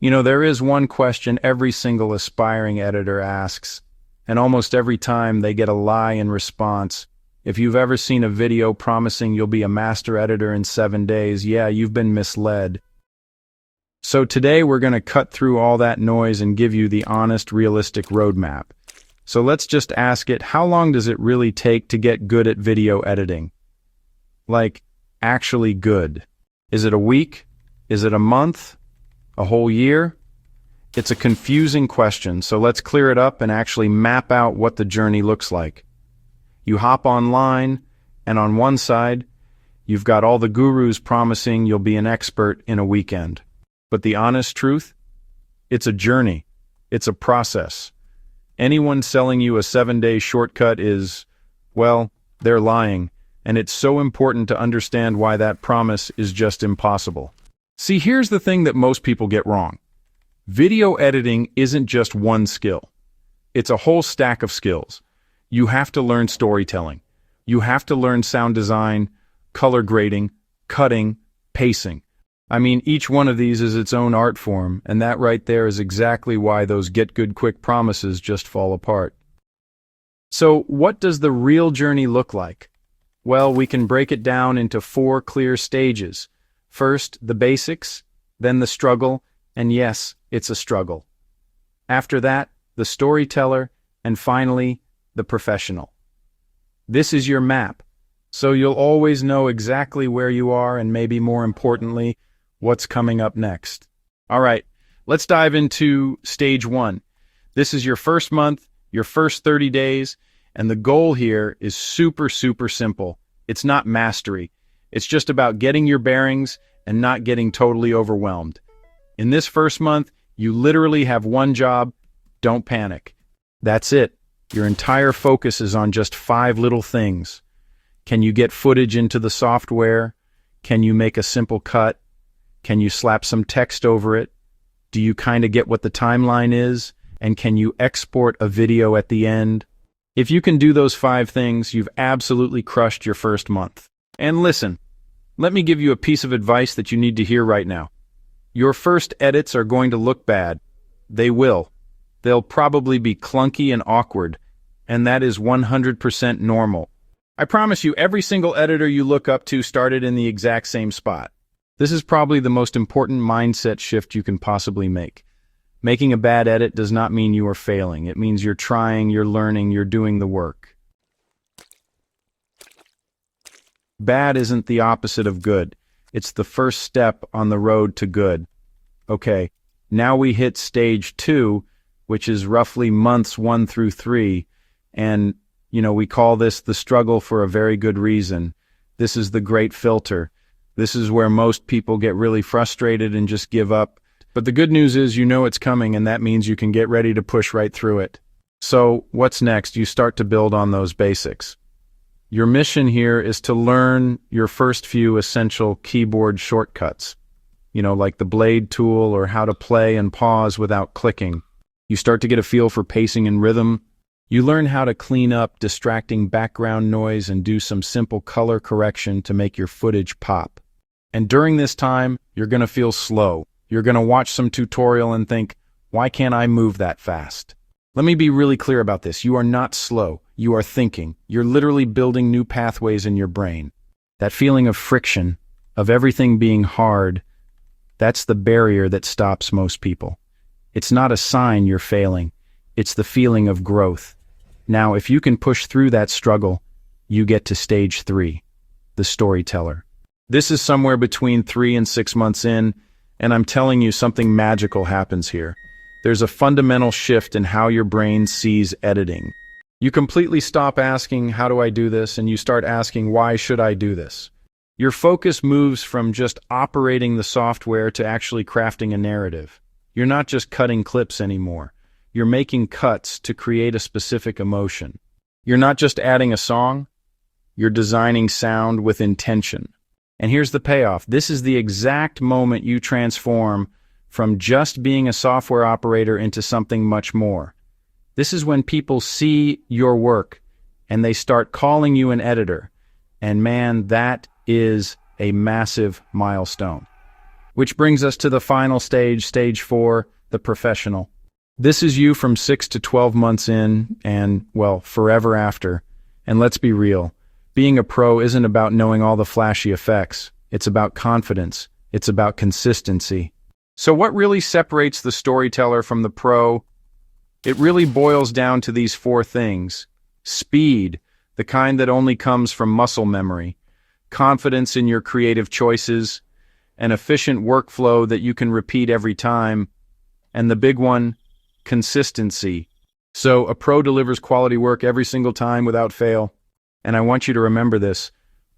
There is one question every single aspiring editor asks, and almost every time they get a lie in response. If you've ever seen a video promising you'll be a master editor in 7 days, yeah, you've been misled. So today we're going to cut through all that noise and give you the honest, realistic roadmap. So let's just ask it, how long does it really take to get good at video editing? Like, actually good. Is it a week? Is it a month? A whole year? It's a confusing question, so let's clear it up and actually map out what the journey looks like. You hop online, and on one side, you've got all the gurus promising you'll be an expert in a weekend. But the honest truth? It's a journey. It's a process. Anyone selling you a 7-day shortcut is, well, they're lying, and it's so important to understand why that promise is just impossible. See, here's the thing that most people get wrong. Video editing isn't just one skill. It's a whole stack of skills. You have to learn storytelling. You have to learn sound design, color grading, cutting, pacing. I mean, each one of these is its own art form, and that right there is exactly why those get-good-quick promises just fall apart. So, what does the real journey look like? Well, we can break it down into 4 clear stages. First, the basics, then the struggle, and yes, it's a struggle. After that, the storyteller, and finally, the professional. This is your map, so you'll always know exactly where you are and maybe more importantly, what's coming up next. All right, let's dive into stage 1. This is your first month, your first 30 days, and the goal here is super simple. It's not mastery. It's just about getting your bearings and not getting totally overwhelmed. In this first month, you literally have one job: don't panic. That's it. Your entire focus is on just 5 little things. Can you get footage into the software? Can you make a simple cut? Can you slap some text over it? Do you kind of get what the timeline is? And can you export a video at the end? If you can do those 5 things, you've absolutely crushed your first month. And listen, let me give you a piece of advice that you need to hear right now. Your first edits are going to look bad. They will. They'll probably be clunky and awkward, and that is 100% normal. I promise you, every single editor you look up to started in the exact same spot. This is probably the most important mindset shift you can possibly make. Making a bad edit does not mean you are failing. It means you're trying, you're learning, you're doing the work. Bad isn't the opposite of good. It's the first step on the road to good. Okay, now we hit stage 2, which is roughly months 1 through 3, and, we call this the struggle for a very good reason. This is the great filter. This is where most people get really frustrated and just give up. But the good news is you know it's coming, and that means you can get ready to push right through it. So, what's next? You start to build on those basics. Your mission here is to learn your first few essential keyboard shortcuts. Like the blade tool or how to play and pause without clicking. You start to get a feel for pacing and rhythm. You learn how to clean up distracting background noise and do some simple color correction to make your footage pop. And during this time, you're going to feel slow. You're going to watch some tutorial and think, why can't I move that fast? Let me be really clear about this. You are not slow. You are thinking. You're literally building new pathways in your brain. That feeling of friction, of everything being hard, that's the barrier that stops most people. It's not a sign you're failing. It's the feeling of growth. Now, if you can push through that struggle, you get to stage 3, the storyteller. This is somewhere between 3 and 6 months in, and I'm telling you, something magical happens here. There's a fundamental shift in how your brain sees editing. You completely stop asking, how do I do this? And you start asking, why should I do this? Your focus moves from just operating the software to actually crafting a narrative. You're not just cutting clips anymore. You're making cuts to create a specific emotion. You're not just adding a song. You're designing sound with intention. And here's the payoff. This is the exact moment you transform from just being a software operator into something much more. This is when people see your work and they start calling you an editor. And man, that is a massive milestone. Which brings us to the final stage, stage 4, the professional. This is you from 6 to 12 months in and, well, forever after. And let's be real, being a pro isn't about knowing all the flashy effects. It's about confidence. It's about consistency. So what really separates the storyteller from the pro? It really boils down to these 4 things. Speed, the kind that only comes from muscle memory. Confidence in your creative choices. An efficient workflow that you can repeat every time. And the big one, consistency. So a pro delivers quality work every single time without fail. And I want you to remember this.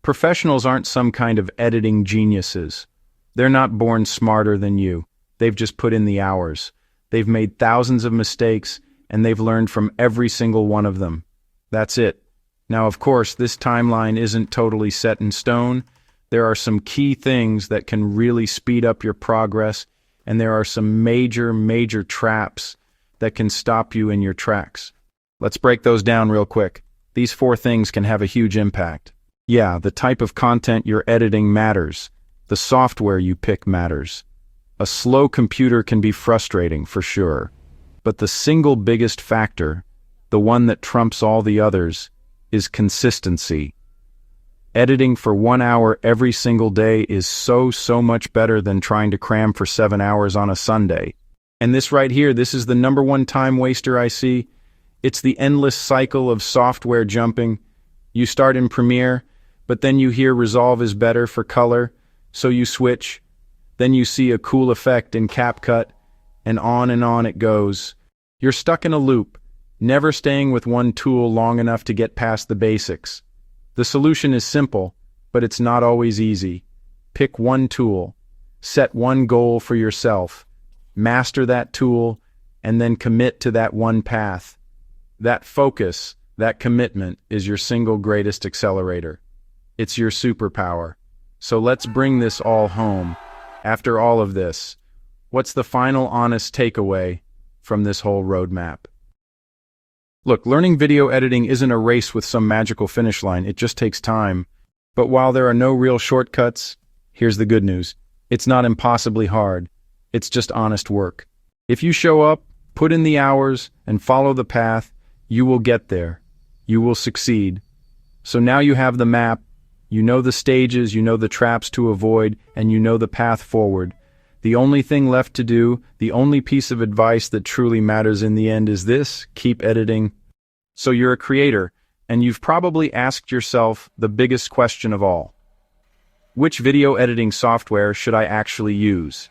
Professionals aren't some kind of editing geniuses. They're not born smarter than you. They've just put in the hours. They've made thousands of mistakes, and they've learned from every single one of them. That's it. Now, of course, this timeline isn't totally set in stone. There are some key things that can really speed up your progress, and there are some major traps that can stop you in your tracks. Let's break those down real quick. These 4 things can have a huge impact. Yeah, the type of content you're editing matters. The software you pick matters. A slow computer can be frustrating, for sure. But the single biggest factor, the one that trumps all the others, is consistency. Editing for 1 hour every single day is so much better than trying to cram for 7 hours on a Sunday. And this right here, this is the #1 time waster I see. It's the endless cycle of software jumping. You start in Premiere, but then you hear Resolve is better for color, so you switch. Then you see a cool effect in CapCut, and on it goes. You're stuck in a loop, never staying with one tool long enough to get past the basics. The solution is simple, but it's not always easy. Pick one tool, set one goal for yourself, master that tool, and then commit to that one path. That focus, that commitment is your single greatest accelerator. It's your superpower. So let's bring this all home. After all of this, what's the final honest takeaway from this whole roadmap? Look, learning video editing isn't a race with some magical finish line. It just takes time. But while there are no real shortcuts, here's the good news. It's not impossibly hard. It's just honest work. If you show up, put in the hours, and follow the path, you will get there. You will succeed. So now you have the map, you know the stages, you know the traps to avoid, and you know the path forward. The only thing left to do, the only piece of advice that truly matters in the end is this: keep editing. So you're a creator, and you've probably asked yourself the biggest question of all. Which video editing software should I actually use?